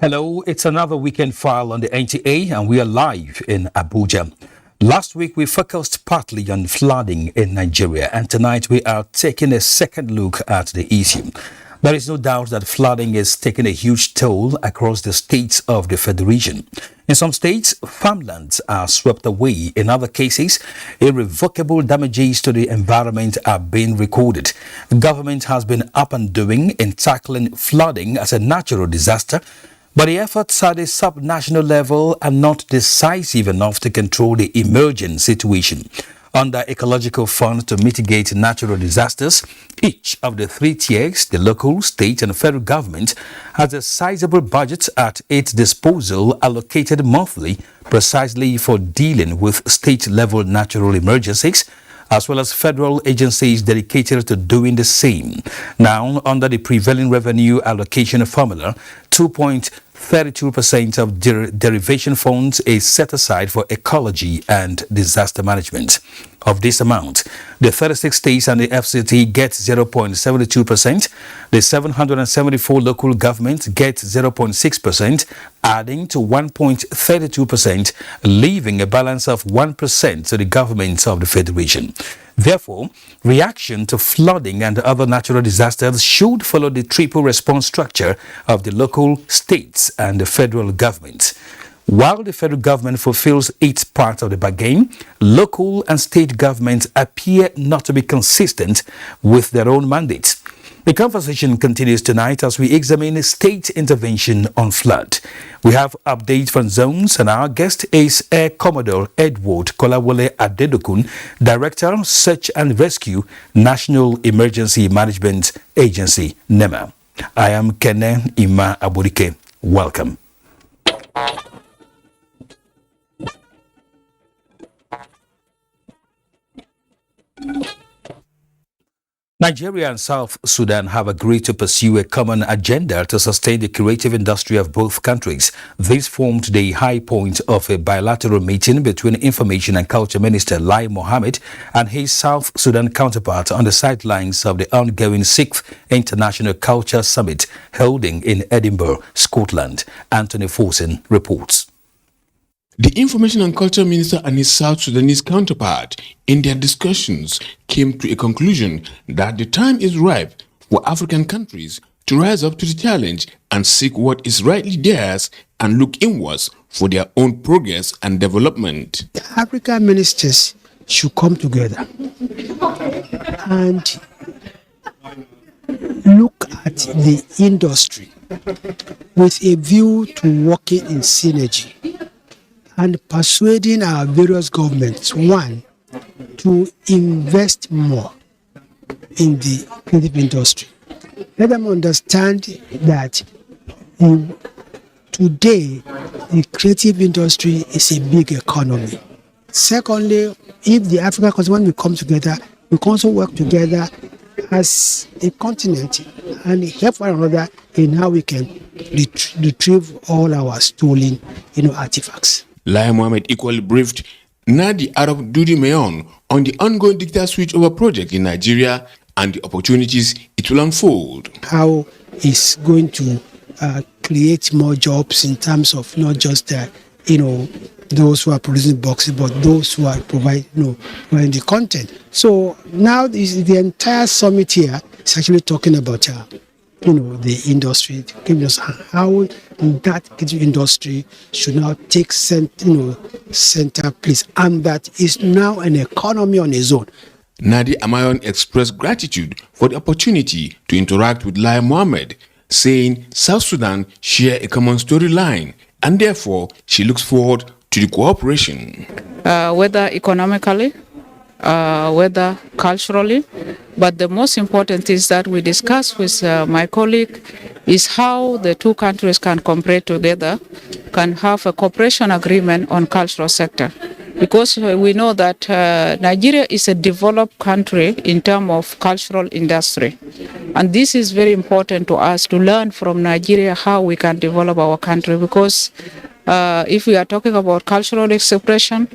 Hello, it's another weekend file on the NTA, and we are live in Abuja. Last week, we focused partly on flooding in Nigeria, and tonight we are taking a second look at the issue. There is no doubt that flooding is taking a huge toll across the states of the Federation. In some states, farmlands are swept away. In other cases, irrevocable damages to the environment are being recorded. The government has been up and doing in tackling flooding as a natural disaster, but the efforts at a sub-national level are not decisive enough to control the emerging situation. Under Ecological Fund to mitigate natural disasters, each of the three tiers, the local, state and federal government, has a sizable budget at its disposal allocated monthly precisely for dealing with state-level natural emergencies, as well as federal agencies dedicated to doing the same. Now, under the prevailing revenue allocation formula, 2.32% of derivation funds is set aside for ecology and disaster management. Of this amount, the 36 states and the FCT get 0.72%, the 774 local governments get 0.6%, adding to 1.32%, leaving a balance of 1% to the governments of the Federation. Therefore, reaction to flooding and other natural disasters should follow the triple response structure of the local, states and the federal government. While the federal government fulfills its part of the bargain, local and state governments appear not to be consistent with their own mandates. The conversation continues tonight as we examine state intervention on flood. We have updates from zones, and our guest is Air Commodore Edward Kolawole Adedokun, Director, Search and Rescue, National Emergency Management Agency, NEMA. I am Kene Ima Aburike. Welcome. Nigeria and South Sudan have agreed to pursue a common agenda to sustain the creative industry of both countries. This formed the high point of a bilateral meeting between Information and Culture Minister Lai Mohammed and his South Sudan counterpart on the sidelines of the ongoing 6th International Culture Summit holding in Edinburgh, Scotland. Anthony Forsen reports. The Information and Culture Minister and his South Sudanese counterpart, in their discussions, came to a conclusion that the time is ripe for African countries to rise up to the challenge and seek what is rightly theirs and look inwards for their own progress and development. The African ministers should come together and look at the industry with a view to working in synergy and persuading our various governments, one, to invest more in the creative industry. Let them understand that today the creative industry is a big economy. Secondly, if the African continent will come together, we can also work together as a continent and help one another in how we can retrieve all our stolen, artifacts. Lai Mohammed equally briefed Nadi Arab Dudi Mayon on the ongoing digital switchover project in Nigeria and the opportunities it will unfold. How it's going to create more jobs in terms of not just those who are producing boxes, but those who are providing the content. So now the entire summit here is actually talking about the industry, how that industry should now take center place, and that is now an economy on its own. Nadi Amayon expressed gratitude for the opportunity to interact with Lai Mohammed, saying South Sudan share a common storyline and therefore she looks forward to the cooperation. Whether economically, whether culturally, but the most important is that we discuss with my colleague is how the two countries can cooperate together, can have a cooperation agreement on cultural sector. Because we know that Nigeria is a developed country in terms of cultural industry. And this is very important to us to learn from Nigeria how we can develop our country, because If we are talking about cultural expression,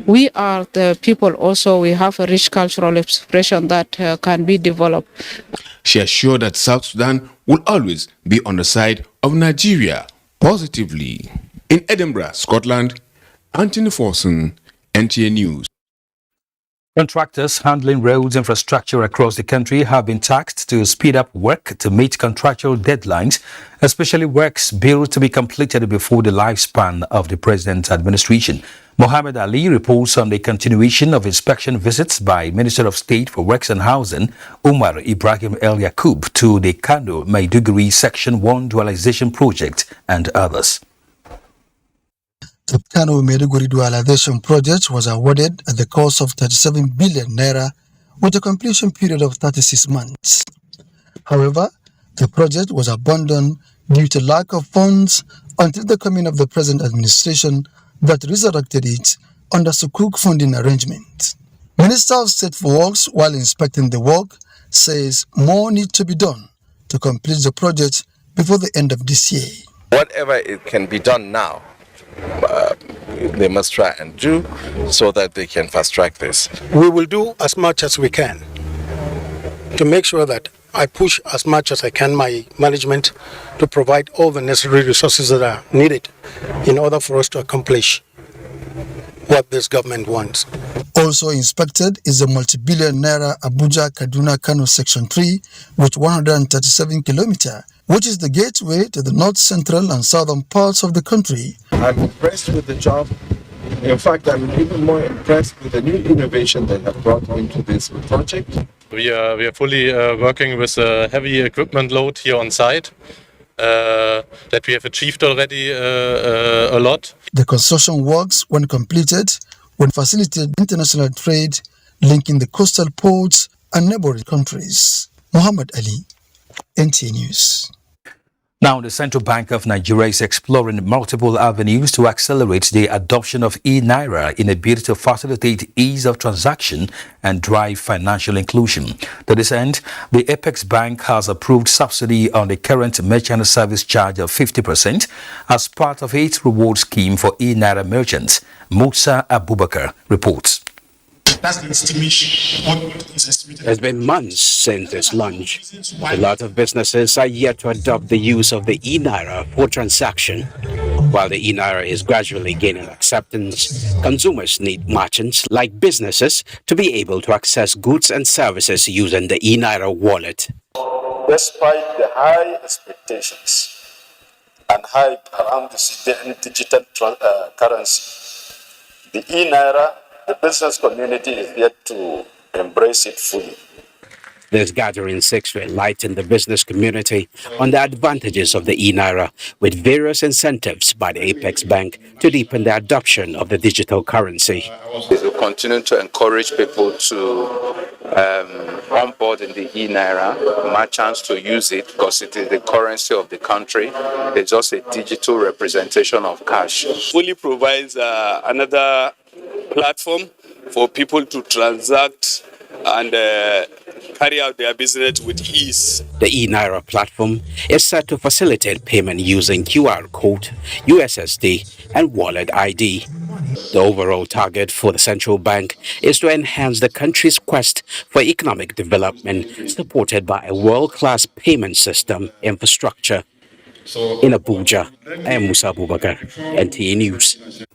we are the people also, we have a rich cultural expression that can be developed. She assured that South Sudan will always be on the side of Nigeria positively. In Edinburgh, Scotland, Anthony Forson, NTA News. Contractors handling roads infrastructure across the country have been tasked to speed up work to meet contractual deadlines, especially works billed to be completed before the lifespan of the president's administration. Mohammed Ali reports on the continuation of inspection visits by Minister of State for Works and Housing, Umar Ibrahim El Yakub, to the Kano Maiduguri Section 1 dualization project and others. The Kano Maiduguri dualization project was awarded at the cost of 37 billion naira with a completion period of 36 months. However, the project was abandoned due to lack of funds until the coming of the present administration that resurrected it under Sukuk funding arrangement. Minister of State for Works, while inspecting the work, says more needs to be done to complete the project before the end of this year. Whatever it can be done now, they must try and do so that they can fast track this. We will do as much as we can to make sure that I push as much as I can my management to provide all the necessary resources that are needed in order for us to accomplish what this government wants. Also inspected is the multi-billion naira Abuja Kaduna Kano Section 3 with 137 kilometers, which is the gateway to the north, central and southern parts of the country. I'm impressed with the job. In fact, I'm even more impressed with the new innovation they have brought into this project. We are fully working with a heavy equipment load here on site. That we have achieved already a lot. The construction works, when completed, will facilitate international trade, linking the coastal ports and neighboring countries. Muhammad Ali, NTA News. Now, the Central Bank of Nigeria is exploring multiple avenues to accelerate the adoption of e-Naira in a bid to facilitate ease of transaction and drive financial inclusion. To this end, the Apex Bank has approved subsidy on the current merchant service charge of 50% as part of its reward scheme for e-Naira merchants. Musa Abubakar reports. That's the estimation. What is estimated. It's been months since its launch. A lot of businesses are yet to adopt the use of the e-Naira for transaction. While the e-Naira is gradually gaining acceptance, consumers need merchants like businesses to be able to access goods and services using the e-Naira wallet. Despite the high expectations and hype around the digital currency, the e-Naira, the business community is yet to embrace it fully. This gathering seeks to enlighten the business community on the advantages of the e-Naira with various incentives by the Apex Bank to deepen the adoption of the digital currency. We will continue to encourage people to onboard in the e-Naira, merchants to use it because it is the currency of the country. It's just a digital representation of cash. Fully provides another platform for people to transact and carry out their business with ease. The e-Naira platform is set to facilitate payment using QR code, USSD, and wallet ID. The overall target for the central bank is to enhance the country's quest for economic development, supported by a world-class payment system infrastructure. In Abuja, I am Musa Abubakar, NTA News.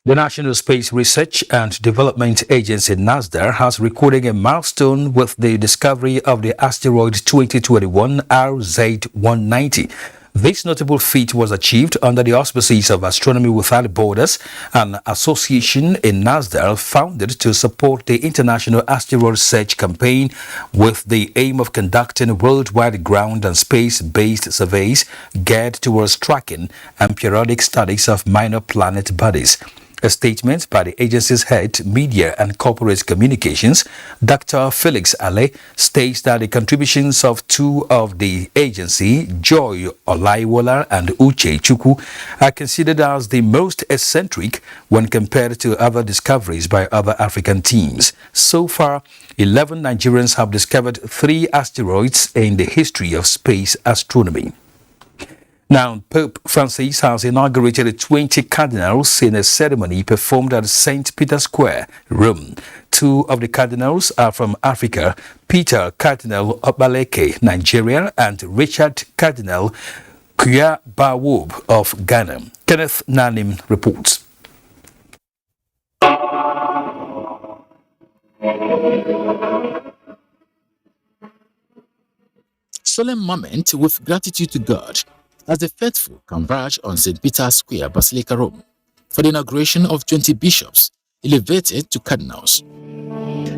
The National Space Research and Development Agency, NASDA, has recorded a milestone with the discovery of the asteroid 2021 RZ-190. This notable feat was achieved under the auspices of Astronomy Without Borders, an association in NASDA founded to support the International Asteroid Search Campaign with the aim of conducting worldwide ground and space-based surveys geared towards tracking and periodic studies of minor planet bodies. A statement by the agency's head, Media and Corporate Communications, Dr. Felix Ale, states that the contributions of two of the agency, Joy Olaiwola and Uche Chukwu, are considered as the most eccentric when compared to other discoveries by other African teams. So far, 11 Nigerians have discovered 3 asteroids in the history of space astronomy. Now, Pope Francis has inaugurated 20 cardinals in a ceremony performed at St. Peter's Square, Rome. 2 of the cardinals are from Africa, Peter Cardinal Obaleke, Nigeria, and Richard Cardinal Kuyabawob of Ghana. Kenneth Nanim reports. Solemn moment with gratitude to God as the faithful converge on St. Peter's Square, Basilica, Rome, for the inauguration of 20 bishops elevated to cardinals.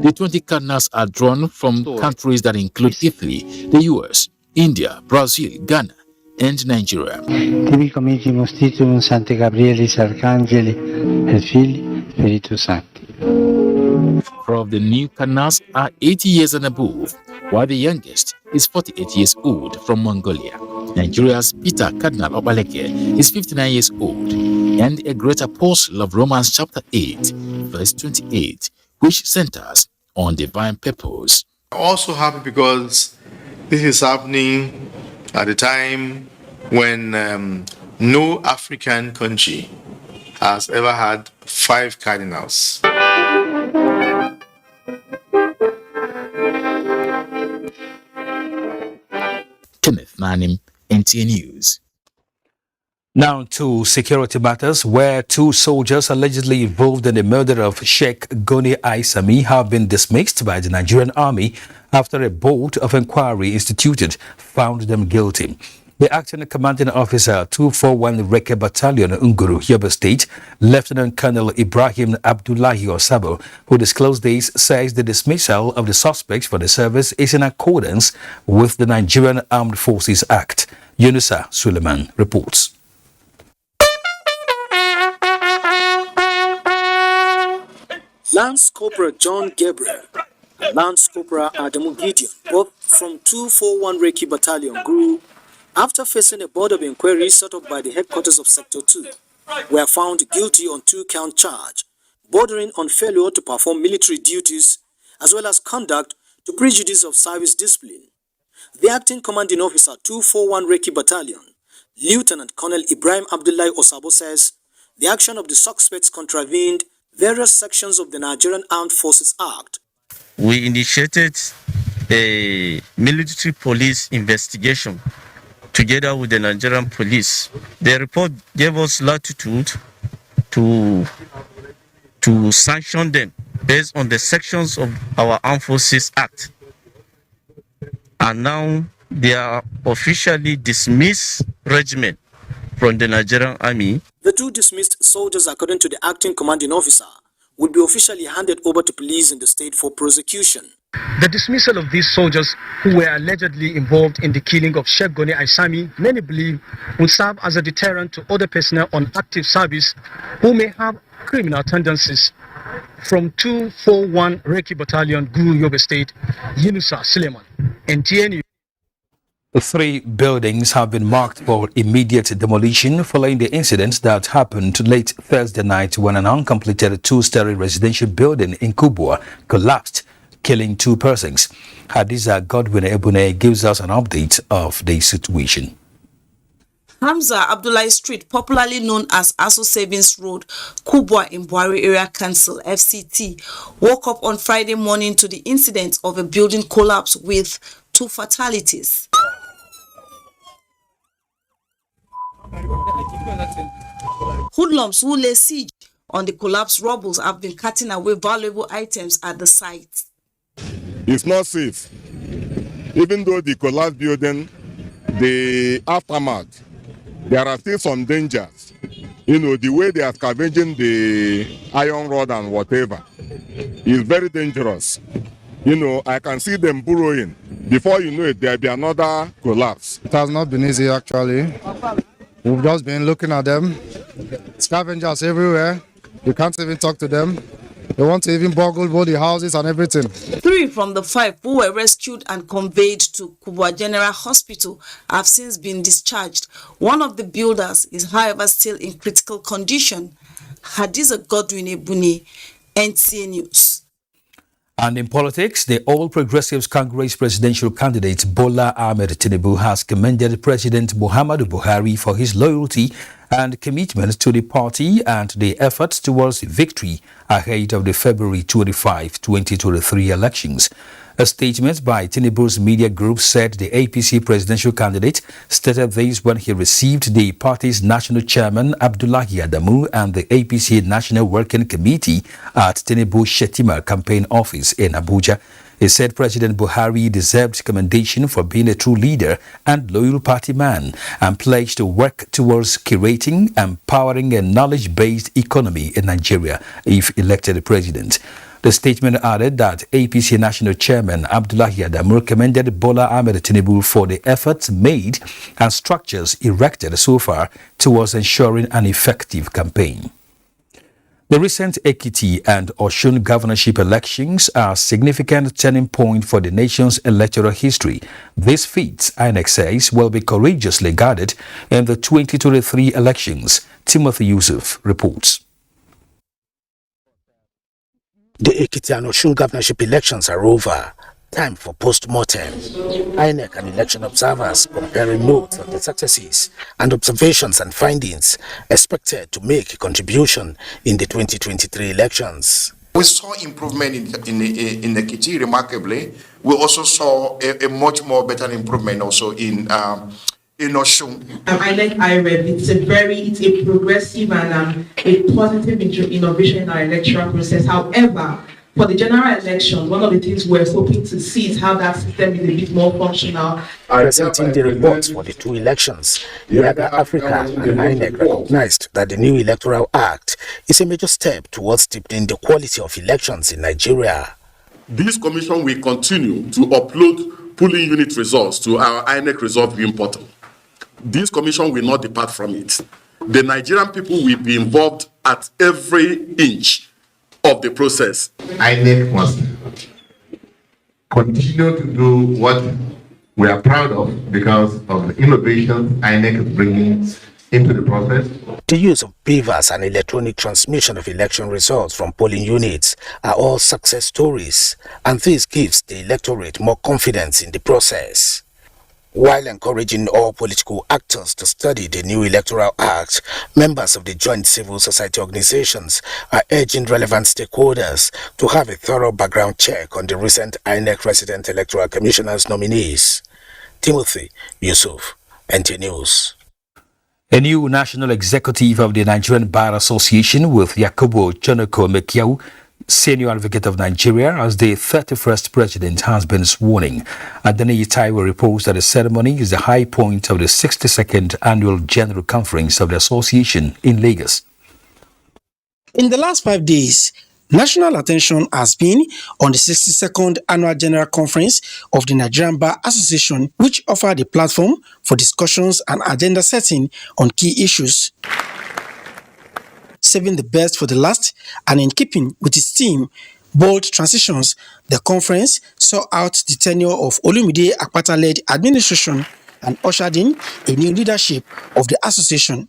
The 20 cardinals are drawn from countries that include Italy, the US, India, Brazil, Ghana, and Nigeria. Tibi comici mostitum Sancte Gabrielis Arcangeli et Filii Spiritus Sancti. 4 of the new cardinals are 80 years and above, while the youngest is 48 years old from Mongolia. Nigeria's Peter Cardinal Obaleke is 59 years old and a great apostle of Romans chapter 8, verse 28, which centers on divine purpose. I'm also happy because this is happening at a time when no African country has ever had 5 cardinals. Kenneth Nanim, NTA News. Now to security matters, where 2 soldiers allegedly involved in the murder of Sheikh Goni Aisami have been dismissed by the Nigerian Army after a board of inquiry instituted found them guilty. The acting commanding officer, 241 Reke Battalion, Nguru, Yobe State, Lieutenant Colonel Ibrahim Abdullahi Osabo, who disclosed this, says the dismissal of the suspects for the service is in accordance with the Nigerian Armed Forces Act. Yunusa Suleiman reports. Lance Corporal John Gabriel and Lance Corporal Adamu Gideon, both from 241 Reiki Battalion, grew after facing a board of inquiry set up by the headquarters of Sector 2, were found guilty on 2-count charge, bordering on failure to perform military duties as well as conduct to prejudice of service discipline. The acting commanding officer, 241 Reiki Battalion, Lieutenant Colonel Ibrahim Abdullahi Osabo, says the action of the suspects contravened various sections of the Nigerian Armed Forces Act. We initiated a military police investigation together with the Nigerian police. The report gave us latitude to sanction them based on the sections of our Armed Forces Act. And now they are officially dismissed regiment from the Nigerian Army. The 2 dismissed soldiers, according to the acting commanding officer, would be officially handed over to police in the state for prosecution. The dismissal of these soldiers who were allegedly involved in the killing of Sheikh Goni Aisami, many believe, will serve as a deterrent to other personnel on active service who may have criminal tendencies. From 241 Reiki Battalion, Guru Yobe State, Yunusa Suleiman, NTA News. 3 buildings have been marked for immediate demolition following the incident that happened late Thursday night when an uncompleted 2-story residential building in Kubwa collapsed, killing 2 persons. Hadiza Godwin Ebune gives us an update of the situation. Hamza Abdullahi Street, popularly known as Aso Savings Road, Kubwa in Buhari Area Council, FCT, woke up on Friday morning to the incident of a building collapse with 2 fatalities. Hoodlums who lay siege on the collapsed rubbles have been cutting away valuable items at the site. It's not safe. Even though the collapsed building, the aftermath, there are still some dangers. You know, the way they are scavenging the iron rod and whatever is very dangerous. You know, I can see them burrowing. Before you know it, there'll be another collapse. It has not been easy, actually. We've just been looking at them. Scavengers everywhere. You can't even talk to them. They want to even boggle both the houses and everything. 3 from the 5 who were rescued and conveyed to Kubwa General Hospital have since been discharged. One of the builders is, however, still in critical condition. Hadiza Godwin Ebuni, NTA News. And in politics, the All Progressives Congress presidential candidate Bola Ahmed Tinubu has commended President Muhammadu Buhari for his loyalty and commitment to the party and the efforts towards victory ahead of the February 25, 2023 elections. A statement by Tinubu's media group said the APC presidential candidate stated this when he received the party's national chairman Abdullahi Adamu and the APC National Working Committee at Tinubu Shetima campaign office in Abuja. He said President Buhari deserved commendation for being a true leader and loyal party man and pledged to work towards curating and empowering a knowledge-based economy in Nigeria if elected president. The statement added that APC National Chairman Abdullahi Adamu commended Bola Ahmed Tinubu for the efforts made and structures erected so far towards ensuring an effective campaign. The recent Ekiti and Osun governorship elections are a significant turning point for the nation's electoral history. These feats, INEC says, will be courageously guarded in the 2023 elections. Timothy Yusuf reports. The Ekiti and Osun governorship elections are over. Time for post-mortem. INEC and election observers comparing notes on the successes and observations and findings expected to make a contribution in the 2023 elections. We saw improvement in Ekiti, remarkably. We also saw a much more better improvement also in Osun. INEC IREV, it's a progressive and a positive innovation in our electoral process. However, for the general election, one of the things we're hoping to see is how that system is a bit more functional. Presenting the reports for the two elections, Yaga Africa and INEC recognized that the new Electoral Act is a major step towards deepening the quality of elections in Nigeria. This commission will continue to upload polling unit results to our INEC result viewing portal. This commission will not depart from it. The Nigerian people will be involved at every inch of the process. INEC must continue to do what we are proud of because of the innovations INEC is bringing into the process. The use of beavers and electronic transmission of election results from polling units are all success stories, and this gives the electorate more confidence in the process. While encouraging all political actors to study the new Electoral Act, members of the joint civil society organizations are urging relevant stakeholders to have a thorough background check on the recent INEC Resident Electoral Commissioners nominees. Timothy Yusuf, NTA News. A new national executive of the Nigerian Bar Association with Yakubu Chonoko Mekiau, Senior Advocate of Nigeria, as the 31st president, has been sworn in. Adeniyi Taiwo reports that the ceremony is the high point of the 62nd Annual General Conference of the Association in Lagos. In the last 5 days, national attention has been on the 62nd Annual General Conference of the Nigerian Bar Association, which offered a platform for discussions and agenda setting on key issues. Saving the best for the last, and in keeping with its theme, Bold Transitions, the conference saw out the tenure of Olumide Akpata-led administration and ushered in a new leadership of the association.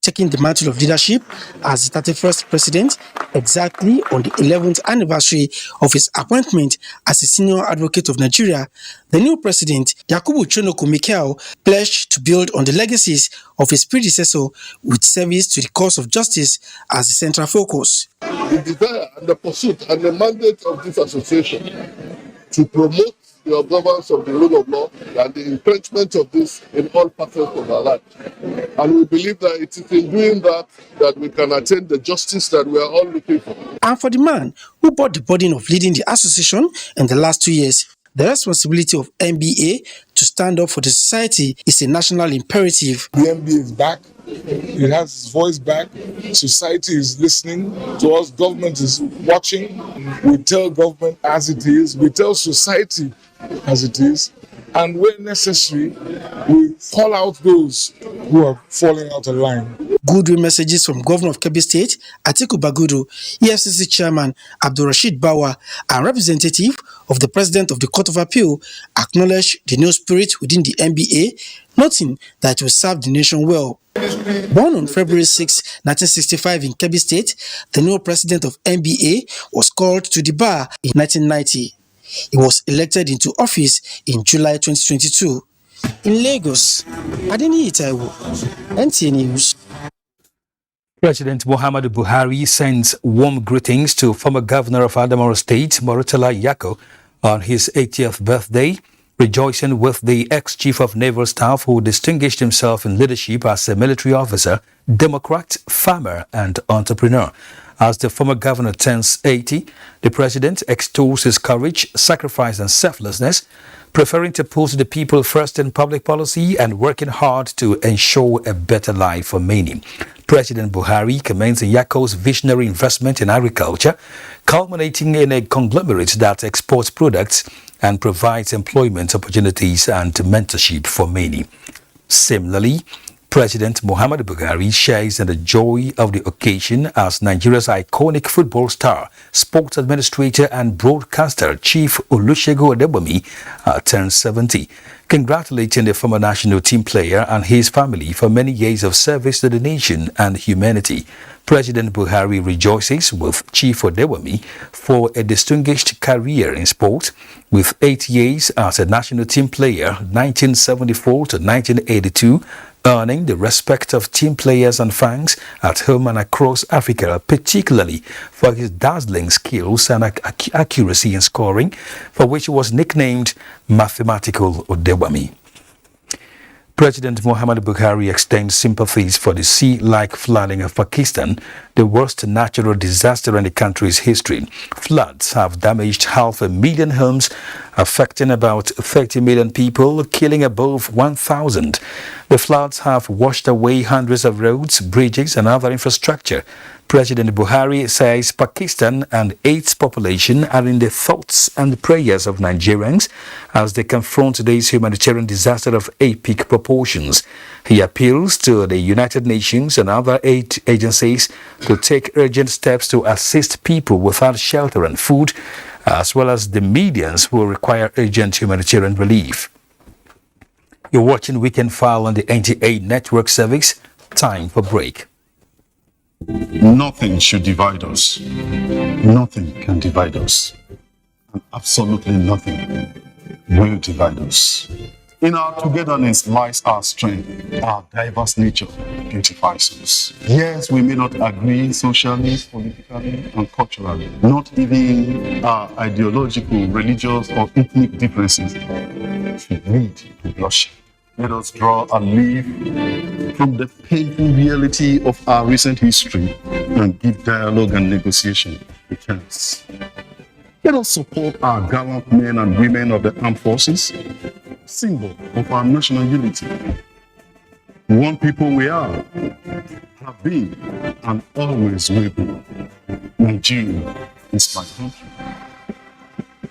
Taking the mantle of leadership as the 31st president exactly on the 11th anniversary of his appointment as a senior advocate of Nigeria, the new president, Yakubu Chonoko Mekiau, pledged to build on the legacies of his predecessor with service to the cause of justice as the central focus. The desire and the pursuit and the mandate of this association to promote the observance of the rule of law and the entrenchment of this in all facets of our life. And we believe that it is in doing that that we can attain the justice that we are all looking for. And for the man who bore the burden of leading the association in the last 2 years, the responsibility of NBA to stand up for the society is a national imperative. The NBA is back. It has its voice back. Society is listening to us. Government is watching. We tell government as it is. We tell society as it is. And where necessary, we call out those who are falling out of line. Goodwill messages from Governor of Kebbi State, Atiku Bagudu, EFCC Chairman Abdulrasheed Bawa, and representative of the President of the Court of Appeal acknowledged the new spirit within the NBA, noting that it will serve the nation well. Born on February 6, 1965 in Kebbi State, the new president of NBA was called to the bar in 1990. He was elected into office in July 2022. In Lagos, Adeni Itaiwo, NTA News. President Muhammadu Buhari sends warm greetings to former governor of Adamawa State, Moritala Yako, on his 80th birthday, rejoicing with the ex-chief of naval staff who distinguished himself in leadership as a military officer, Democrat, farmer, and entrepreneur. As the former governor turns 80, the president extols his courage, sacrifice, and selflessness, preferring to put the people first in public policy and working hard to ensure a better life for many. President Buhari commends Yako's visionary investment in agriculture, culminating in a conglomerate that exports products and provides employment opportunities and mentorship for many. Similarly, President Muhammadu Buhari shares in the joy of the occasion as Nigeria's iconic football star, sports administrator and broadcaster Chief Olusegun Odebomi turns 70, congratulating the former national team player and his family for many years of service to the nation and humanity. President Buhari rejoices with Chief Odebomi for a distinguished career in sport, with 8 years as a national team player, 1974 to 1982, earning the respect of team players and fans at home and across Africa, particularly for his dazzling skills and accuracy in scoring, for which he was nicknamed Mathematical Odebomi. President Muhammadu Buhari extends sympathies for the sea-like flooding of Pakistan, the worst natural disaster in the country's history. Floods have damaged 500,000 homes, affecting about 30 million people, killing above 1,000. The floods have washed away hundreds of roads, bridges, and other infrastructure. President Buhari says Pakistan and its population are in the thoughts and prayers of Nigerians as they confront today's humanitarian disaster of epic proportions. He appeals to the United Nations and other aid agencies to take urgent steps to assist people without shelter and food, as well as the millions who require urgent humanitarian relief. You're watching Weekend File on the NTA network service. Time for break. Nothing should divide us. Nothing can divide us. And absolutely nothing will divide us. In our togetherness lies our strength. Our diverse nature beautifies us. Yes, we may not agree socially, politically, and culturally. Not even our ideological, religious, or ethnic differences should lead to bloodshed. Let us draw a leaf from the painful reality of our recent history and give dialogue and negotiation a chance. Let us support our gallant men and women of the armed forces, symbol of our national unity. One people we are, have been, and always will be. Nigeria is my country,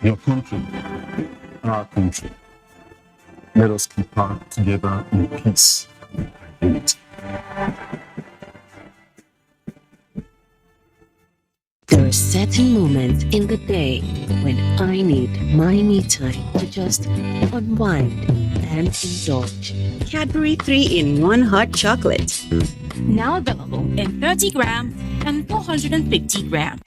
your country, our country. Let us keep her together in peace and unity. There are certain moments in the day when I need my me time to just unwind and indulge. Cadbury 3-in-1 hot chocolate. Now available in 30 grams and 450 grams.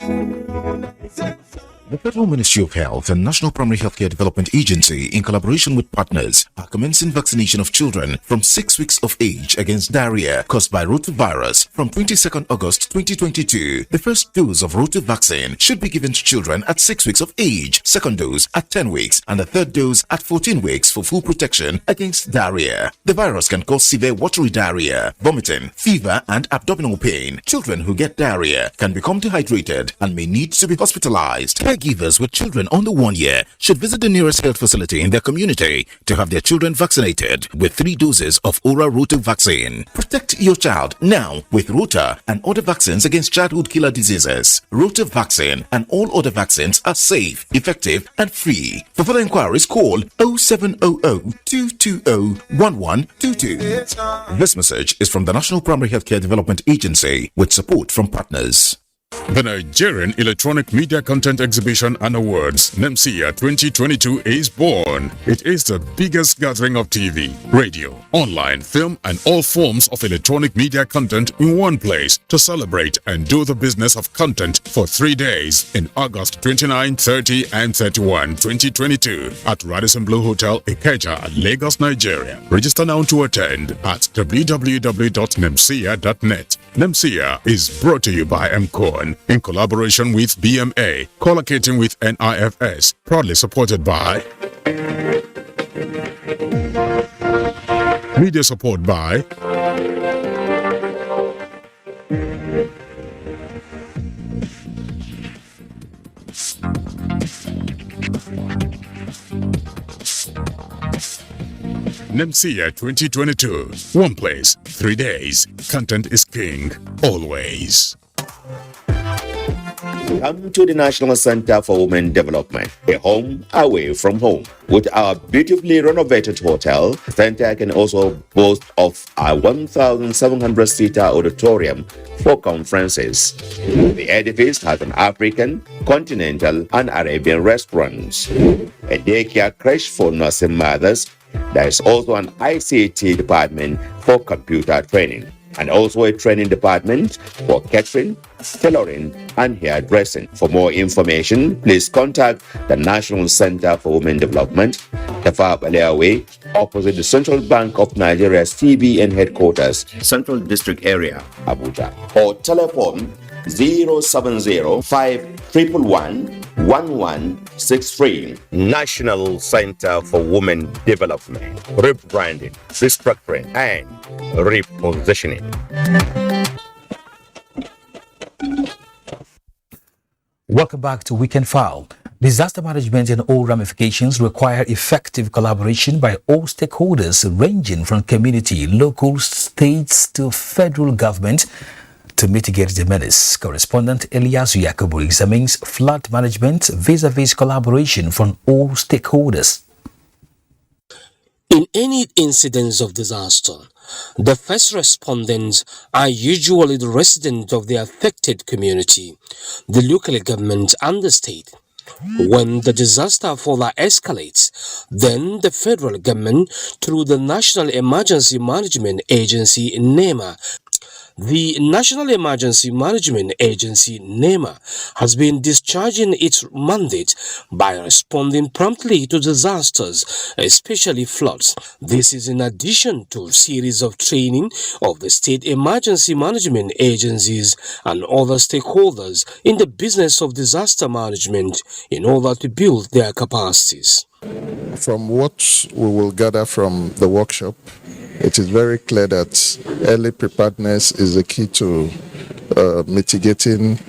The Federal Ministry of Health and National Primary Healthcare Development Agency, in collaboration with partners, are commencing vaccination of children from 6 weeks of age against diarrhea caused by rotavirus from 22nd August 2022. The first dose of rotavirus vaccine should be given to children at 6 weeks of age, second dose at 10 weeks, and the third dose at 14 weeks for full protection against diarrhea. The virus can cause severe watery diarrhea, vomiting, fever, and abdominal pain. Children who get diarrhea can become dehydrated and may need to be hospitalized. caregivers with children under 1 year should visit the nearest health facility in their community to have their children vaccinated with 3 doses of oral Rota vaccine. Protect your child now with Rota and other vaccines against childhood killer diseases. Rota vaccine and all other vaccines are safe, effective, and free. For further inquiries, call 0700-220-1122. This message is from the National Primary Healthcare Development Agency with support from partners. The Nigerian Electronic Media Content Exhibition and Awards, NMCA 2022, is born. It is the biggest gathering of TV, radio, online, film, and all forms of electronic media content in one place to celebrate and do the business of content for 3 days in August 29, 30, and 31, 2022 at Radisson Blue Hotel, Ikeja, Lagos, Nigeria. Register now to attend at www.nemcia.net. NMCA is brought to you by MCON in collaboration with BMA, collocating with NIFS, proudly supported by media support by NMCA 2022. One place, 3 days. Content is king, always. Come to the National Center for Women Development, a home away from home. With our beautifully renovated hotel, the center can also boast of a 1,700-seater auditorium for conferences. The edifice has an African, continental, and Arabian restaurants, a daycare creche for nursing mothers. There is also an ICT department for computer training, and also a training department for catering, tailoring, and hairdressing. For more information, please contact the National Center for Women Development, Tafa Balewa Way, opposite the Central Bank of Nigeria's TBN headquarters, Central District Area, Abuja, or telephone 070-511-1163. National Center for Women Development, rebranding, restructuring, and repositioning. Welcome back to Weekend File. Disaster management and all ramifications require effective collaboration by all stakeholders ranging from community, local, states to federal government to mitigate the menace. Correspondent Elias Yakubu examines flood management vis-a-vis collaboration from all stakeholders. In any incidents of disaster, the first respondents are usually the residents of the affected community, the local government and the state. When the disaster further escalates, then the federal government, through the National Emergency Management Agency, NEMA, the National Emergency Management Agency, NEMA, has been discharging its mandate by responding promptly to disasters, especially floods. This is in addition to a series of training of the state emergency management agencies and other stakeholders in the business of disaster management in order to build their capacities. From what we will gather from the workshop, it is very clear that early preparedness is the key to mitigating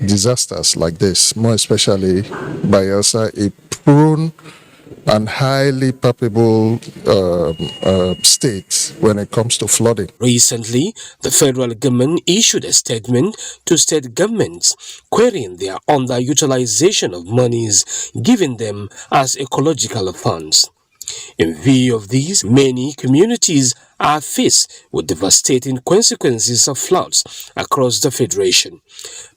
disasters like this, more especially by also a prone and highly palpable state when it comes to flooding. Recently, the federal government issued a statement to state governments querying their underutilization of monies given them as ecological funds. In view of these, many communities are faced with devastating consequences of floods across the Federation.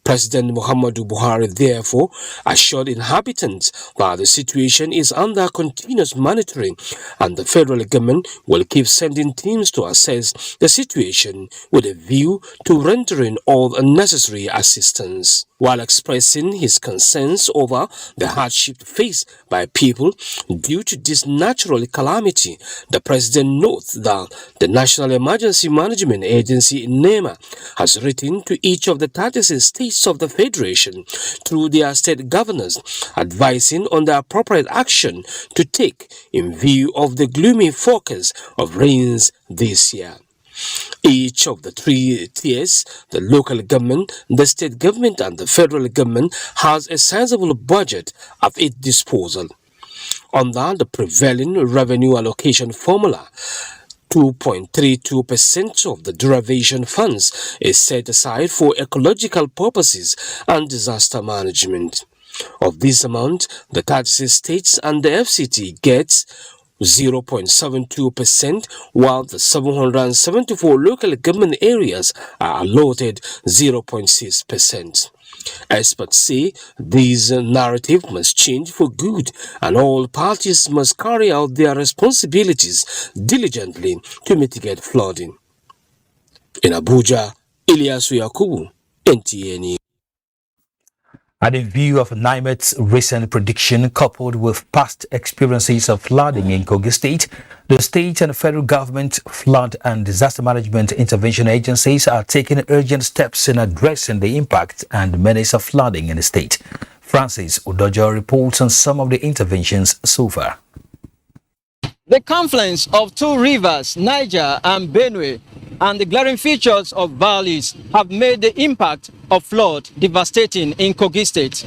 President Muhammadu Buhari therefore assured inhabitants that the situation is under continuous monitoring and the federal government will keep sending teams to assess the situation with a view to rendering all necessary assistance. While expressing his concerns over the hardship faced by people due to this natural calamity, the president notes that the National Emergency Management Agency, NEMA, has written to each of the 36 states of the Federation through their state governors, advising on the appropriate action to take in view of the gloomy forecast of rains this year. Each of the three tiers, the local government, the state government, and the federal government, has a sizable budget at its disposal. Under the prevailing revenue allocation formula, 2.32% of the derivation funds is set aside for ecological purposes and disaster management. Of this amount, the 36 states and the FCT gets 0.72%, while the 774 local government areas are allotted 0.6%. Experts say this narrative must change for good, and all parties must carry out their responsibilities diligently to mitigate flooding. In Abuja, Ilyasu Yakubu, NTA News. And in view of NIMET's recent prediction coupled with past experiences of flooding in Kogi State, the state and federal government flood and disaster management intervention agencies are taking urgent steps in addressing the impact and menace of flooding in the state. Francis Udojo reports on some of the interventions so far. The confluence of two rivers, Niger and Benue, and the glaring features of valleys have made the impact of flood devastating in Kogi State.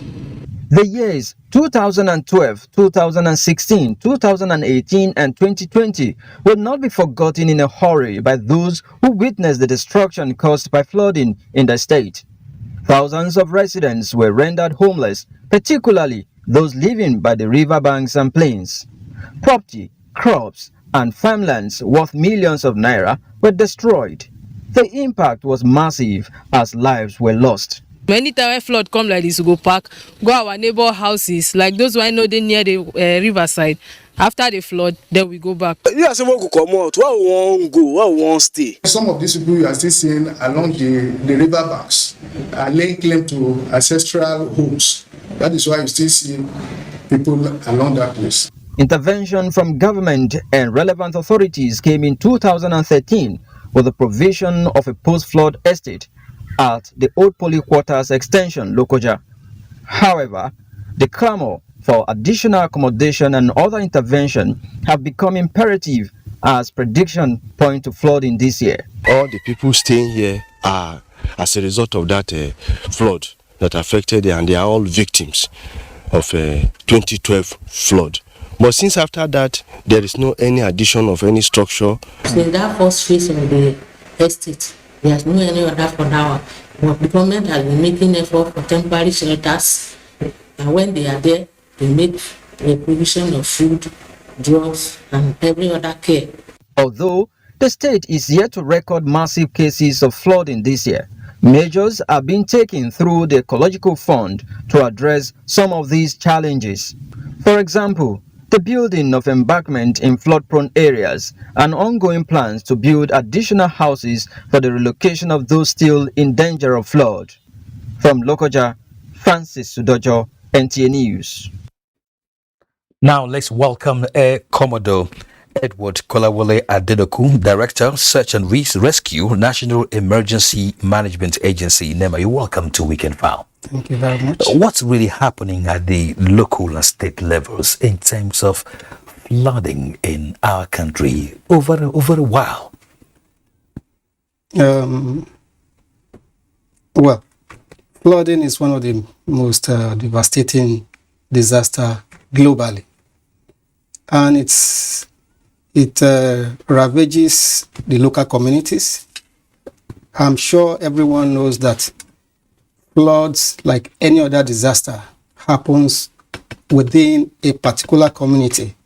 The years 2012, 2016, 2018 and 2020 will not be forgotten in a hurry by those who witnessed the destruction caused by flooding in the state. Thousands of residents were rendered homeless, particularly those living by the riverbanks and plains. Property, crops and farmlands worth millions of naira were destroyed. The impact was massive as lives were lost. Many times when flood come like this, we go park, go our neighbor houses, like those who I know they near the riverside. After the flood, then we go back. You are someone who come out. Where we want go? Where we want stay? Some of these people you are still seeing along the river banks are laying claim to ancestral homes. That is why you still see people along that place. Intervention from government and relevant authorities came in 2013 with the provision of a post-flood estate at the Old Poly Quarters Extension, Lokoja. However, the clamor for additional accommodation and other intervention have become imperative as prediction point to flooding this year. All the people staying here are as a result of that flood that affected them, and they are all victims of 2012 flood. But since after that, there is no any addition of any structure. So in that first phase of the estate, there's no any other for now. But the government has been making effort for temporary shelters, and when they are there, they make a provision of food, drugs, and every other care. Although the state is yet to record massive cases of flooding this year, measures are being taken through the Ecological Fund to address some of these challenges. For example, the building of embankment in flood-prone areas and ongoing plans to build additional houses for the relocation of those still in danger of flood. From Lokoja, Francis Udojo, NTA News. Now let's welcome Air Commodore Edward Kolawole Adedoku, Director, Search and Rescue, National Emergency Management Agency. NEMA, you're welcome to Weekend File. Thank you very much. What's really happening at the local and state levels in terms of flooding in our country over a while? Well, flooding is one of the most devastating disasters globally, and it ravages the local communities. I'm sure everyone knows that floods, like any other disaster, happens within a particular community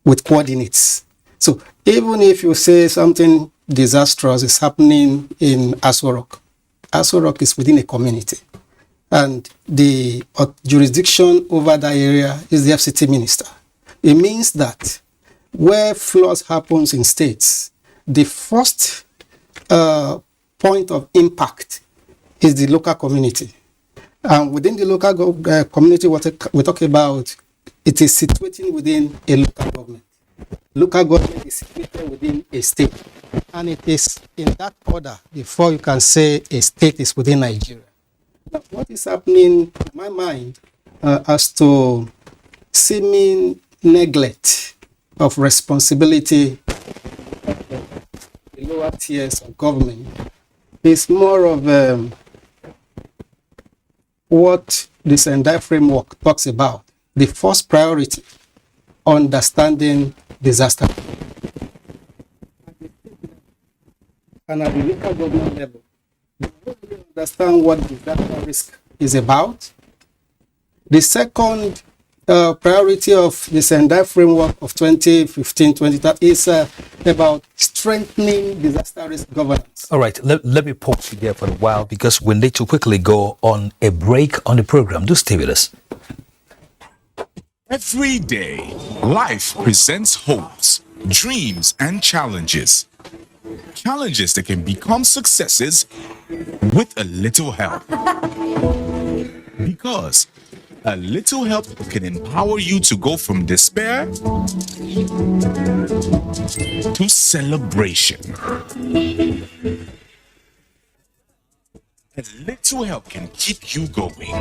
with coordinates. So even if you say something disastrous is happening in Aso Rock is within a community, and the jurisdiction over that area is the FCT minister. It means that where floods happens in states, the first point of impact is the local community. And within the local community, what we talk about, it is situating within a local government. Local government is situated within a state. And it is in that order before you can say a state is within Nigeria. Now, what is happening in my mind as to seeming neglect of responsibility the lower tiers of government is more of what the Sendai framework talks about. The first priority, understanding disaster. And at the local government level, they don't really understand what disaster risk is about. The second priority of the Sendai framework of 2015-2030 is about strengthening disaster risk governance. All right, let me pause you there for a while because we need to quickly go on a break on the program. Do stay with us. Every day, life presents hopes, dreams, and challenges. Challenges that can become successes with a little help. Because a little help can empower you to go from despair to celebration. A little help can keep you going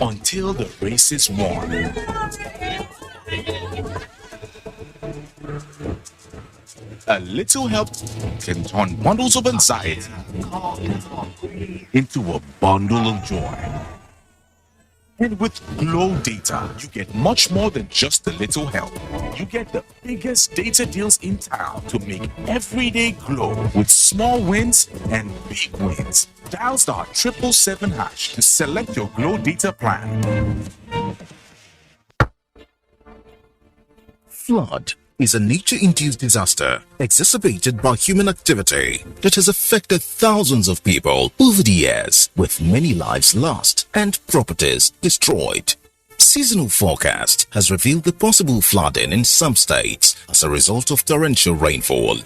until the race is won. A little help can turn bundles of anxiety into a bundle of joy. And with Glow Data, you get much more than just a little help. You get the biggest data deals in town to make every day glow with small wins and big wins. Dial *777# to select your Glow Data plan. Flood is a nature-induced disaster exacerbated by human activity that has affected thousands of people over the years, with many lives lost and properties destroyed. Seasonal forecast has revealed the possible flooding in some states as a result of torrential rainfall.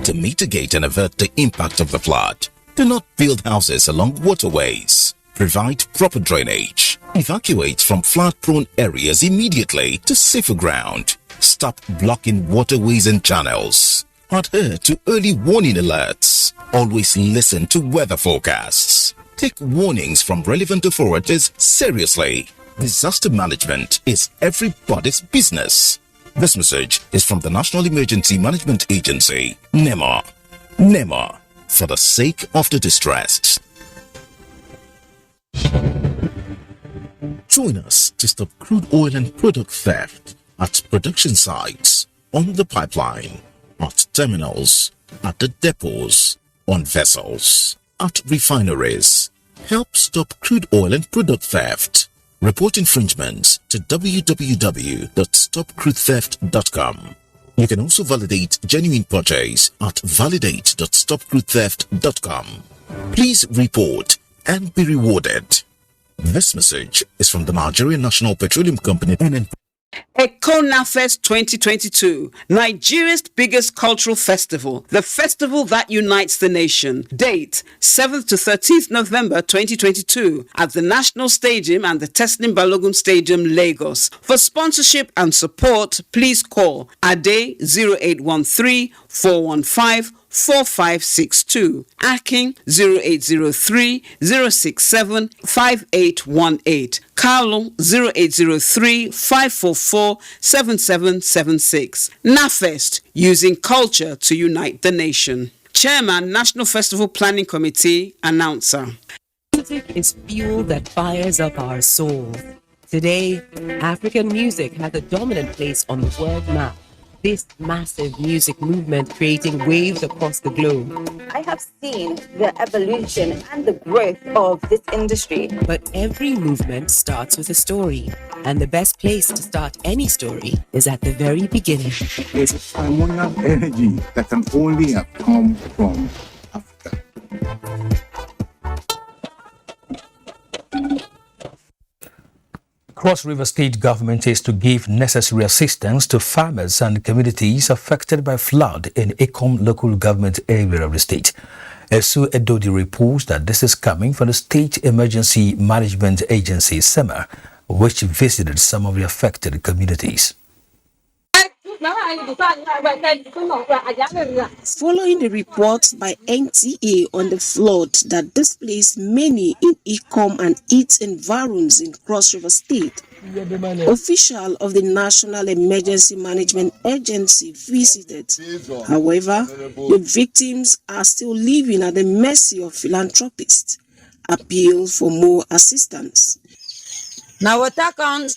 To mitigate and avert the impact of the flood, do not build houses along waterways. Provide proper drainage. Evacuate from flood-prone areas immediately to safer ground. Stop blocking waterways and channels. Adhere to early warning alerts. Always listen to weather forecasts. Take warnings from relevant authorities seriously. Disaster management is everybody's business. This message is from the National Emergency Management Agency, NEMA. NEMA, for the sake of the distressed. Join us to stop crude oil and product theft at production sites, on the pipeline, at terminals, at the depots, on vessels, at refineries. Help stop crude oil and product theft. Report infringements to www.stopcrutheft.com. You can also validate genuine purchase at validate.stopcrutheft.com. Please report and be rewarded. This message is from the Nigerian National Petroleum Company and EcoNafest 2022, Nigeria's biggest cultural festival, the festival that unites the nation. Date, 7th to 13th November 2022 at the National Stadium and the Teslim Balogun Stadium, Lagos. For sponsorship and support, please call Ade 0813 415 4562, Akin 0803 067 5818, Carlo 0803 544 7776. NAFEST, using culture to unite the nation. Chairman, National Festival Planning Committee, announcer. Music is fuel that fires up our souls. Today, African music has a dominant place on the world map. This massive music movement creating waves across the globe. I have seen the evolution and the growth of this industry. But every movement starts with a story. And the best place to start any story is at the very beginning. It's hormonal energy that can only have come from Africa. Cross River State government is to give necessary assistance to farmers and communities affected by flood in Ekom local government area of the state. Esu Edodi reports that this is coming from the State Emergency Management Agency, SEMA, which visited some of the affected communities. Following the report by NTA on the flood that displaced many in Ikom and its environs in Cross River State, officials of the National Emergency Management Agency visited. However, the victims are still living at the mercy of philanthropists. Appeal for more assistance. Now water can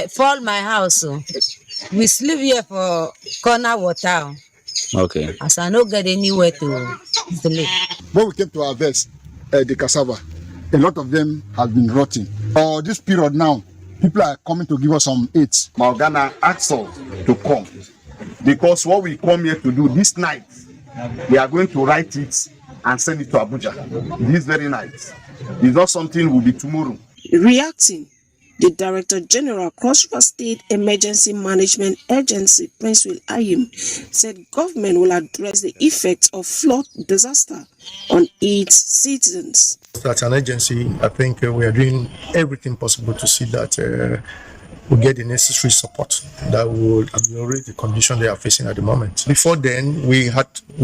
fall my house. We sleep here for corner water. Okay. As I no get anywhere to sleep. When we came to harvest the cassava, a lot of them have been rotting. This period now, people are coming to give us some aids. Morgana asked us to come because what we come here to do this night, we are going to write it and send it to Abuja this very night. It's not something will be tomorrow. Reacting, the Director General, Cross River State Emergency Management Agency, Prince Will Ayim, said government will address the effects of flood disaster on its citizens. As an agency, I think we are doing everything possible to see that we get the necessary support that will ameliorate the condition they are facing at the moment. Before then, we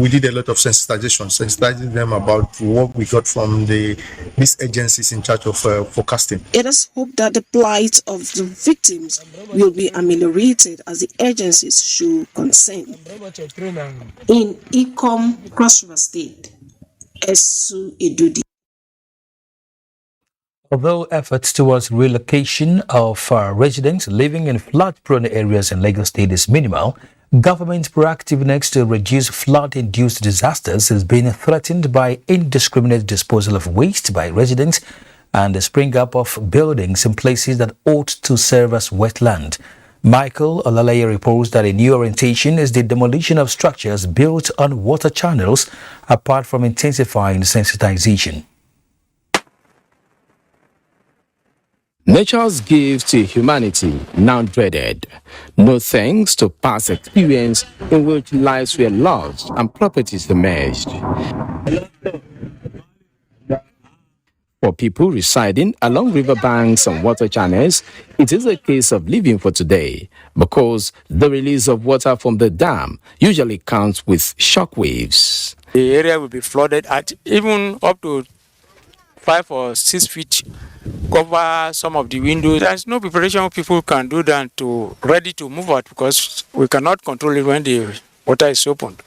did a lot of sensitizing them about what we got from these agencies in charge of forecasting. It is hoped that the plight of the victims will be ameliorated as the agencies show consent. In Ikom, Cross River State, Esu Edudi. Although efforts towards relocation of residents living in flood-prone areas in Lagos State is minimal, government proactiveness to reduce flood-induced disasters is being threatened by indiscriminate disposal of waste by residents and the spring up of buildings in places that ought to serve as wetland. Michael Olaleye reports that a new orientation is the demolition of structures built on water channels, apart from intensifying sensitization. Nature's gift to humanity now dreaded. No thanks to past experience in which lives were lost and properties damaged. For people residing along riverbanks and water channels, it is a case of living for today because the release of water from the dam usually comes with shock waves. The area will be flooded at even up to 5 or 6 feet. Cover some of the windows. There's no preparation people can do than to ready to move out because we cannot control it when the water is opened.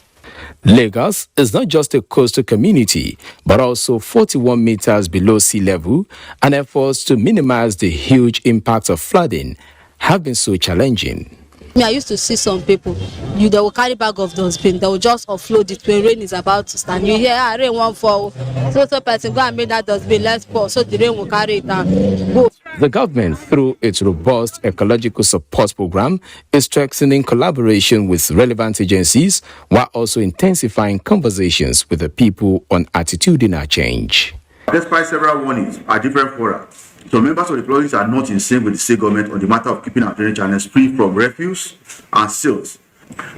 Lagos is not just a coastal community, but also 41 meters below sea level, and efforts to minimize the huge impact of flooding have been so challenging. I used to see some people, they will carry bag of dustbin, they will just offload it when rain is about to start. You hear, rain won't fall, so person go and make that dustbin, let's pour, so the rain will carry it down. Go. The government, through its robust ecological support program, is strengthening collaboration with relevant agencies while also intensifying conversations with the people on attitudinal change. Despite several warnings at different fora, some members of the police are not in sync with the state government on the matter of keeping our drainage channels free from refuse and silt.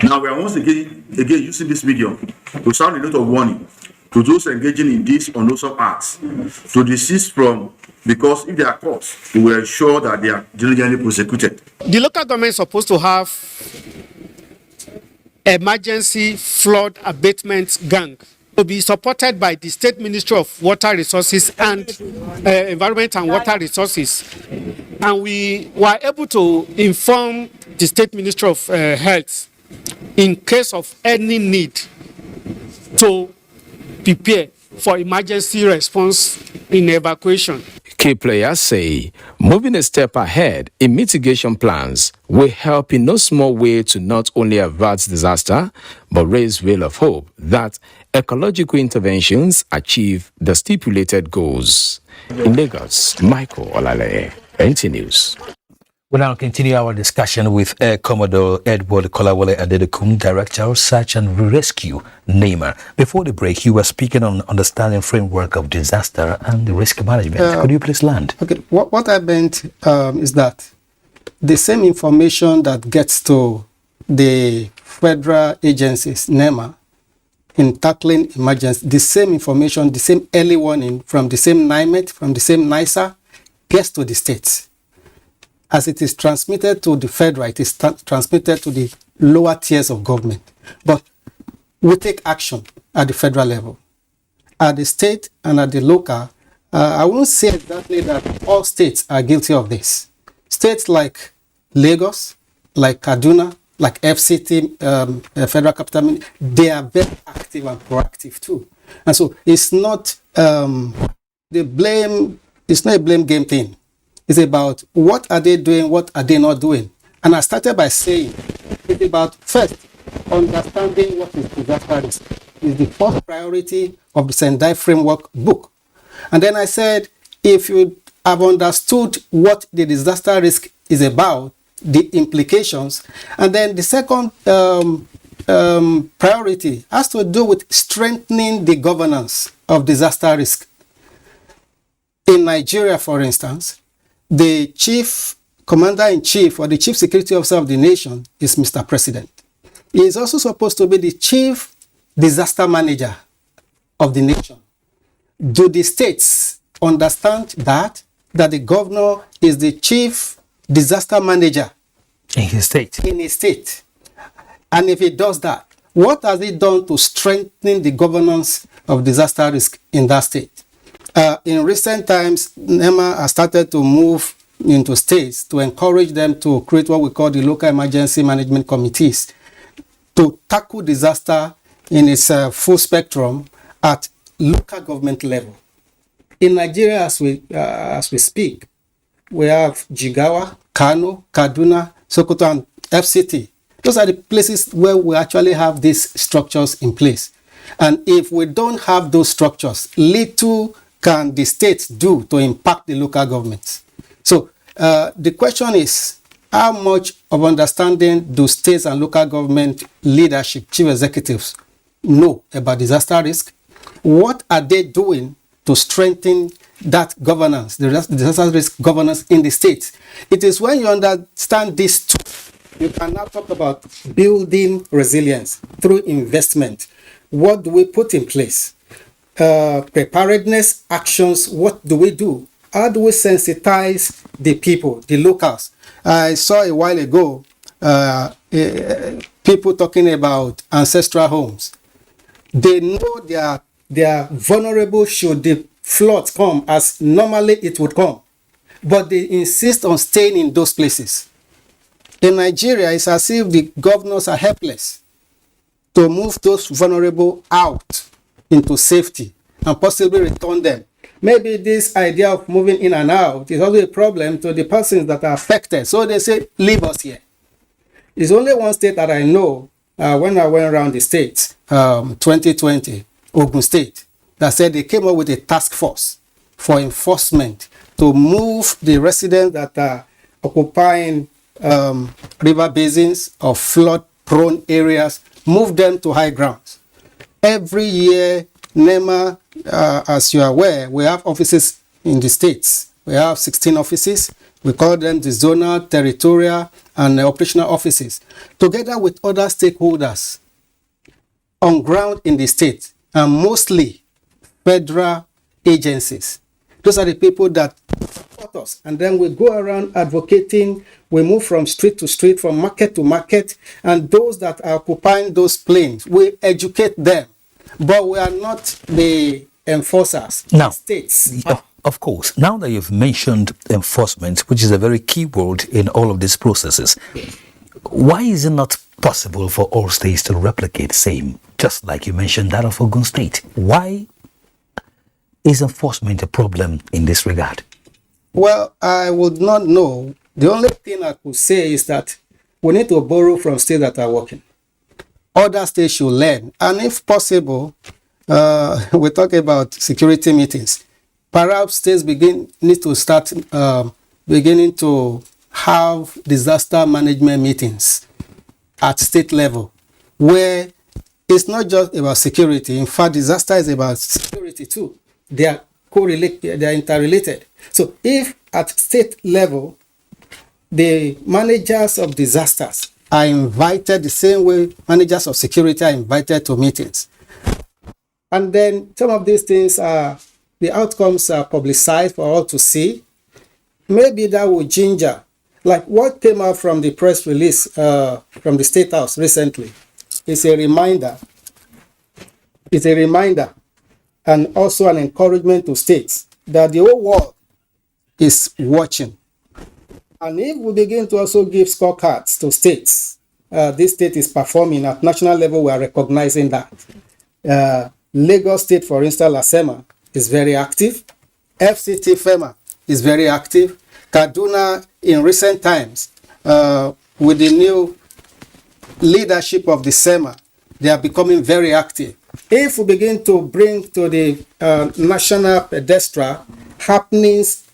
Now we are once again using this medium to sound a note of warning to those engaging in these unlawful acts to desist from, because if they are caught, we will ensure that they are diligently prosecuted. The local government is supposed to have emergency flood abatement gang to be supported by the State Ministry of Water Resources and Environment and Water Resources. And we were able to inform the State Ministry of Health in case of any need to prepare for emergency response in evacuation. Key players say moving a step ahead in mitigation plans will help in no small way to not only avert disaster, but raise will of hope that ecological interventions achieve the stipulated goals. In Lagos, Michael Olaleye, NTA News. We'll now continue our discussion with Air Commodore Edward Kolawole Adedekum, Director of Search and Rescue, NEMA. Before the break, you were speaking on understanding framework of disaster and risk management. Could you please land? Okay, what I meant is that the same information that gets to the federal agencies, NEMA, in tackling emergency, the same information, the same early warning from the same NIMET, from the same NISA, gets to the states. As it is transmitted to the federal, it is transmitted to the lower tiers of government. But we take action at the federal level. At the state and at the local, I won't say exactly that all states are guilty of this. States like Lagos, like Kaduna, like FCT, Federal Capital, they are very active and proactive too. And so it's not it's not a blame game thing. It's about what are they doing, what are they not doing. And I started by saying it's about first understanding what is disaster risk is the first priority of the Sendai Framework book. And then I said, if you have understood what the disaster risk is about, the implications, and then the second priority has to do with strengthening the governance of disaster risk. In Nigeria, for instance, the chief commander-in-chief or the chief security officer of the nation is Mr. President. He is also supposed to be the chief disaster manager of the nation. Do the states understand that the governor is the chief disaster manager in his state? In his state. And if he does that, what has he done to strengthen the governance of disaster risk in that state? In recent times, NEMA has started to move into states to encourage them to create what we call the local emergency management committees to tackle disaster in its full spectrum at local government level. In Nigeria, as we speak, we have Jigawa, Kano, Kaduna, Sokoto, and FCT. Those are the places where we actually have these structures in place. And if we don't have those structures, little can the states do to impact the local governments. So the question is, how much of understanding do states and local government leadership, chief executives, know about disaster risk? What are they doing to strengthen that governance, the disaster risk governance in the states? It is when you understand these two, you can now talk about building resilience through investment. What do we put in place? Preparedness actions, what do we do? How do we sensitize the people, the locals? I saw a while ago people talking about ancestral homes. They know they are vulnerable should the floods come as normally it would come, but they insist on staying in those places. In Nigeria, it's as if the governors are helpless to move those vulnerable out into safety and possibly return them. Maybe this idea of moving in and out is also a problem to the persons that are affected. So they say, leave us here. There's only one state that I know when I went around the states, 2020, Ogun State, that said they came up with a task force for enforcement to move the residents that are occupying river basins or flood-prone areas, move them to high grounds. Every year, NEMA, as you are aware, we have offices in the states. We have 16 offices. We call them the zonal, territorial, and operational offices, together with other stakeholders on ground in the state, and mostly federal agencies. Those are the people that support us. And then we go around advocating. We move from street to street, from market to market. And those that are occupying those plains, we educate them. But we are not the enforcers. Now, states. Of course, now that you've mentioned enforcement, which is a very key word in all of these processes, why is it not possible for all states to replicate same, just like you mentioned that of Ogun State? Why is enforcement a problem in this regard? Well, I would not know. The only thing I could say is that we need to borrow from states that are working. Other states should learn. And if possible, we talk about security meetings. Perhaps states need to start beginning to have disaster management meetings at state level, where it's not just about security. In fact, disaster is about security too. They are correlated, they are interrelated. So if at state level, the managers of disasters are invited the same way managers of security are invited to meetings, and then some of these things are, the outcomes are publicized for all to see, maybe that will ginger like what came out from the press release from the State House recently is a reminder. It's a reminder and also an encouragement to states that the whole world is watching. And if we begin to also give scorecards to states, this state is performing at national level, we are recognizing that. Lagos State, for instance, LASEMA is very active. FCT FEMA is very active. Kaduna, in recent times, with the new leadership of the SEMA, they are becoming very active. If we begin to bring to the national pedestal happenings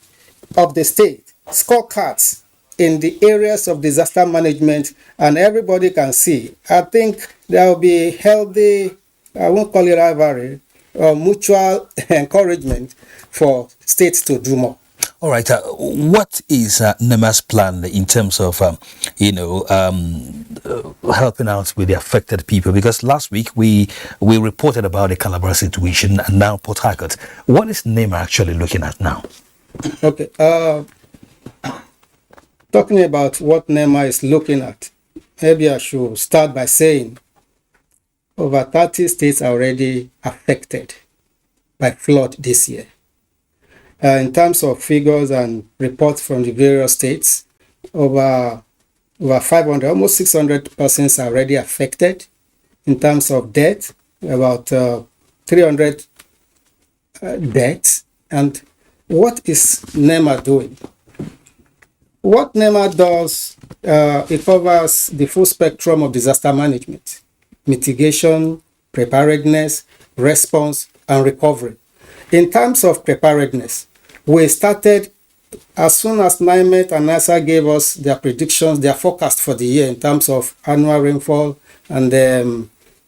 of the state, scorecards in the areas of disaster management, and everybody can see, I think there will be healthy, I won't call it rivalry, mutual encouragement for states to do more. All right. What is NEMA's plan in terms of, helping out with the affected people? Because last week we reported about the Calabar situation and now Port Harcourt. What is NEMA actually looking at now? Okay. Talking about what NEMA is looking at, maybe I should start by saying over 30 states are already affected by flood this year. In terms of figures and reports from the various states, over 500, almost 600 persons are already affected. In terms of death, about 300 deaths. And what is NEMA doing? What NEMA does, it covers the full spectrum of disaster management, mitigation, preparedness, response, and recovery. In terms of preparedness, we started as soon as NIMET and NASA gave us their predictions, their forecast for the year in terms of annual rainfall and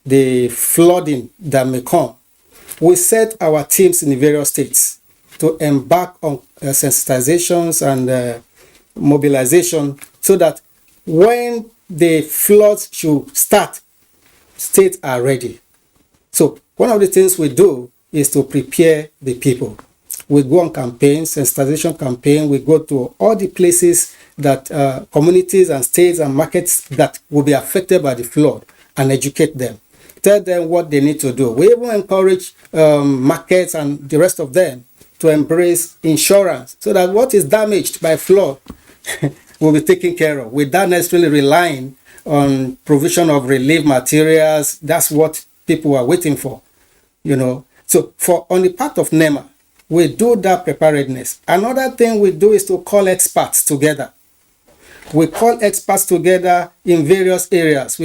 the flooding that may come. We set our teams in the various states to embark on sensitizations and mobilization so that when the floods should start, states are ready. So one of the things we do is to prepare the people. We go on campaigns, sensitization campaign. We go to all the places that communities and states and markets that will be affected by the flood and educate them. Tell them what they need to do. We even encourage markets and the rest of them to embrace insurance so that what is damaged by flood will be taken care of without necessarily relying on provision of relief materials. That's what people are waiting for, So on the part of NEMA, we do that preparedness. Another thing we do is to call experts together. We call experts together in various areas.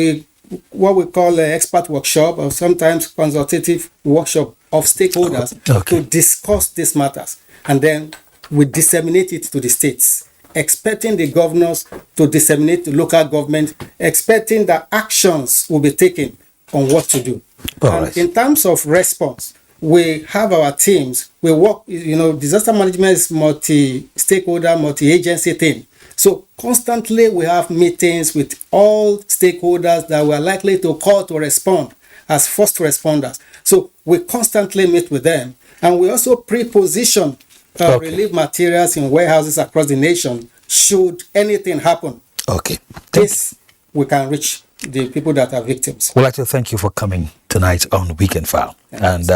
What we call an expert workshop or sometimes consultative workshop of stakeholders to discuss these matters. And then we disseminate it to the states, expecting the governors to disseminate to local government, expecting that actions will be taken on what to do. In terms of response, we have our teams. We work, disaster management is multi-stakeholder, multi-agency thing. So constantly we have meetings with all stakeholders that we are likely to call to respond as first responders. So we constantly meet with them. And we also pre-position relief materials in warehouses across the nation should anything happen. Okay. This we can reach the people that are victims. We'd like to thank you for coming tonight on Weekend File. And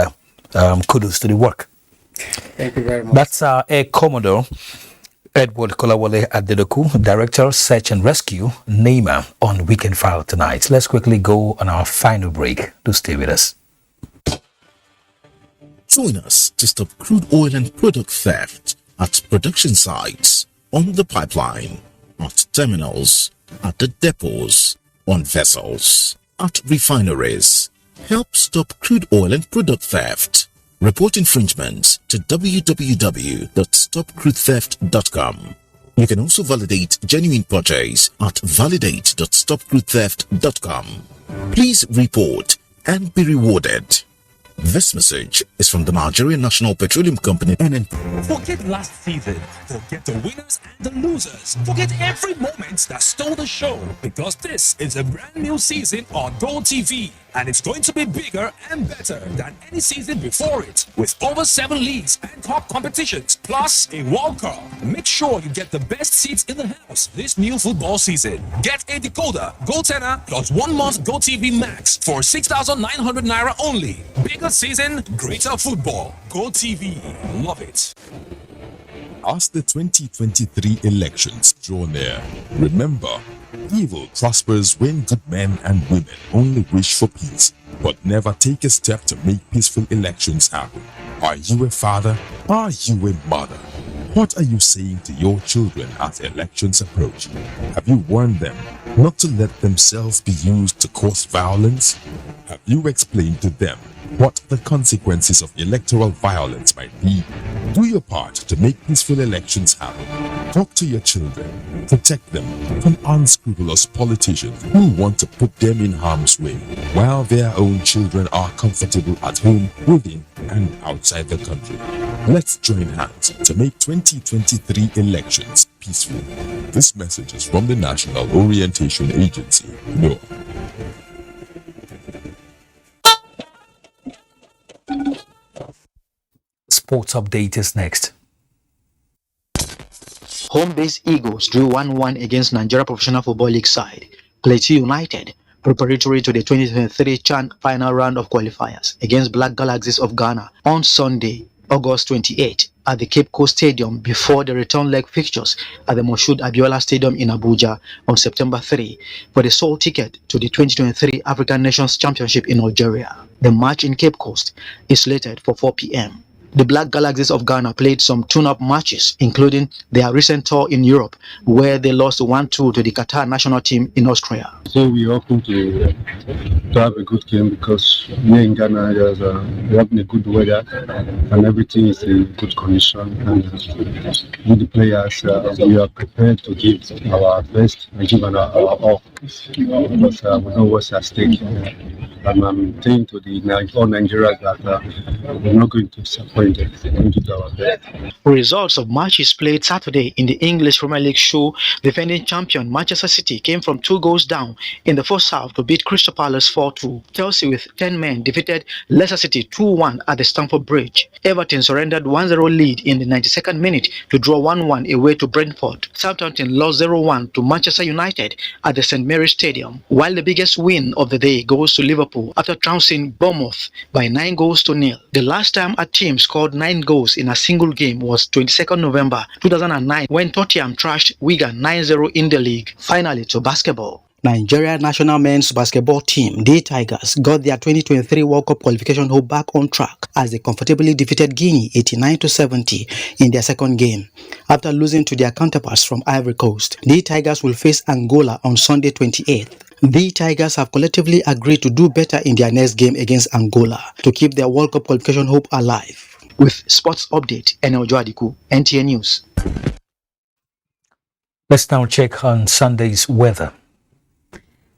kudos to the work. Thank you very much. That's our Air Commodore Edward Kolawole Adedoku, Director, Search and Rescue, NEMA, on Weekend File tonight. Let's quickly go on our final break. Do stay with us. Join us to stop crude oil and product theft at production sites, on the pipeline, at terminals, at the depots, on vessels, at refineries. Help stop crude oil and product theft. Report infringements to www.stopcrudetheft.com. You can also validate genuine purchase at validate.stopcrudetheft.com. Please report and be rewarded. This message is from the Nigerian National Petroleum Company NNPC. Forget last season. Forget the winners and the losers. Forget every moment that stole the show, because this is a brand new season on GoTV, and it's going to be bigger and better than any season before it, with over 7 leagues and top competitions, plus a World Cup. Make sure you get the best seats in the house this new football season. Get a decoder, GoTenna, plus 1 month GoTV Max for 6,900 naira only. Bigger season, greater football. GoTV, love it. As the 2023 elections draw near, remember, evil prospers when good men and women only wish for peace, but never take a step to make peaceful elections happen. Are you a father? Are you a mother? What are you saying to your children as elections approach? Have you warned them not to let themselves be used to cause violence? Have you explained to them what the consequences of electoral violence might be? Do your part to make peaceful elections happen. Talk to your children. Protect them from unscrupulous politicians who want to put them in harm's way, while their own children are comfortable at home, within and outside the country. Let's join hands to make 2023 elections peaceful. This message is from the National Orientation Agency, NOAA. Sports update is next. Home-based Eagles drew 1-1 against Nigeria Professional Football League side Plateau United, preparatory to the 2023 CHAN final round of qualifiers against Black Galaxies of Ghana on Sunday, August 28, at the Cape Coast Stadium before the return leg fixtures at the Moshood Abiola Stadium in Abuja on September 3 for the sole ticket to the 2023 African Nations Championship in Algeria. The match in Cape Coast is slated for 4 p.m. The Black Galaxies of Ghana played some tune-up matches, including their recent tour in Europe, where they lost 1-2 to the Qatar national team in Austria. So we are hoping to have a good game, because here in Ghana we're having a good weather and everything is in good condition. And with the players, we are prepared to give our best and give our all, because we know what's at stake. And I'm saying to all Nigerians that we're not going to disappoint them. We're going to do our best. Results of matches played Saturday in the English Premier League show defending champion Manchester City came from 2 goals down in the first half to beat Crystal Palace 4-2. Chelsea with 10 men defeated Leicester City 2-1 at the Stamford Bridge. Everton surrendered 1-0 lead in the 92nd minute to draw 1-1 away to Brentford. Southampton lost 0-1 to Manchester United at the St Mary's Stadium, while the biggest win of the day goes to Liverpool after trouncing Bournemouth by 9 goals to 0. The last time a team scored 9 goals in a single game was 22nd November 2009 when Tottenham trashed Wigan 9-0 in the league. Finally, to basketball. Nigeria national men's basketball team, the Tigers, got their 2023 World Cup qualification hope back on track as they comfortably defeated Guinea 89-70 in their second game. After losing to their counterparts from Ivory Coast, the Tigers will face Angola on Sunday 28th. The Tigers have collectively agreed to do better in their next game against Angola to keep their World Cup qualification hope alive. With sports update, Enel Joadiku, NTA News. Let's now check on Sunday's weather.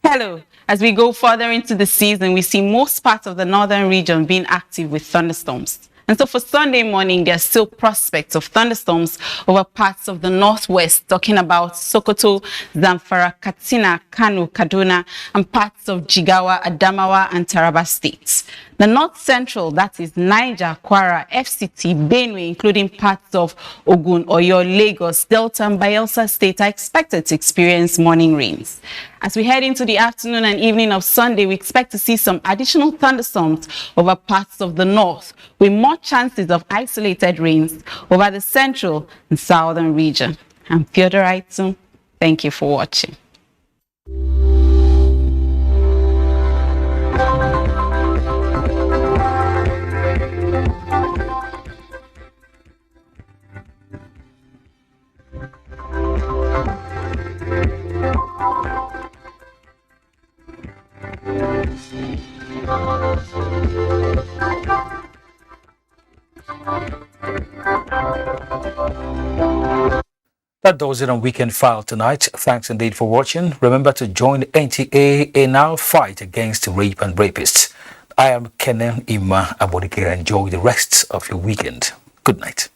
Hello. As we go further into the season, we see most parts of the northern region being active with thunderstorms. And so for Sunday morning, there's still prospects of thunderstorms over parts of the northwest, talking about Sokoto, Zamfara, Katsina, Kano, Kaduna, and parts of Jigawa, Adamawa, and Taraba states. The north central, that is Niger, Kwara, FCT, Benue, including parts of Ogun, Oyo, Lagos, Delta, and Bayelsa state are expected to experience morning rains. As we head into the afternoon and evening of Sunday, we expect to see some additional thunderstorms over parts of the north, with more chances of isolated rains over the central and southern region. I'm Theodore Aitum. Thank you for watching. That does it on Weekend File tonight. Thanks indeed for watching. Remember to join NTA in our fight against rape and rapists. I am Kenan Ima Abodike. Enjoy the rest of your weekend. Good night.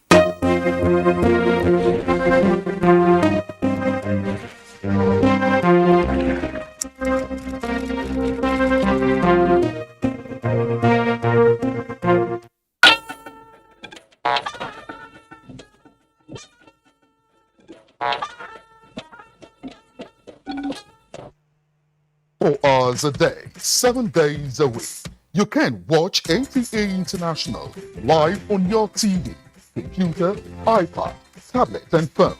A day, 7 days a week. You can watch NTA International live on your TV, computer, iPad, tablet, and phone.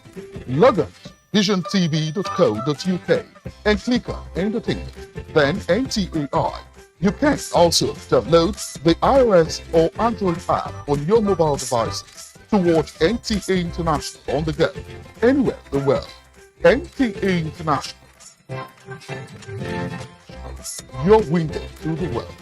Log on to visiontv.co.uk and click on Entertainment, then NTAI. You can also download the iOS or Android app on your mobile devices to watch NTA International on the go, anywhere in the world. NTA International, your window to the world.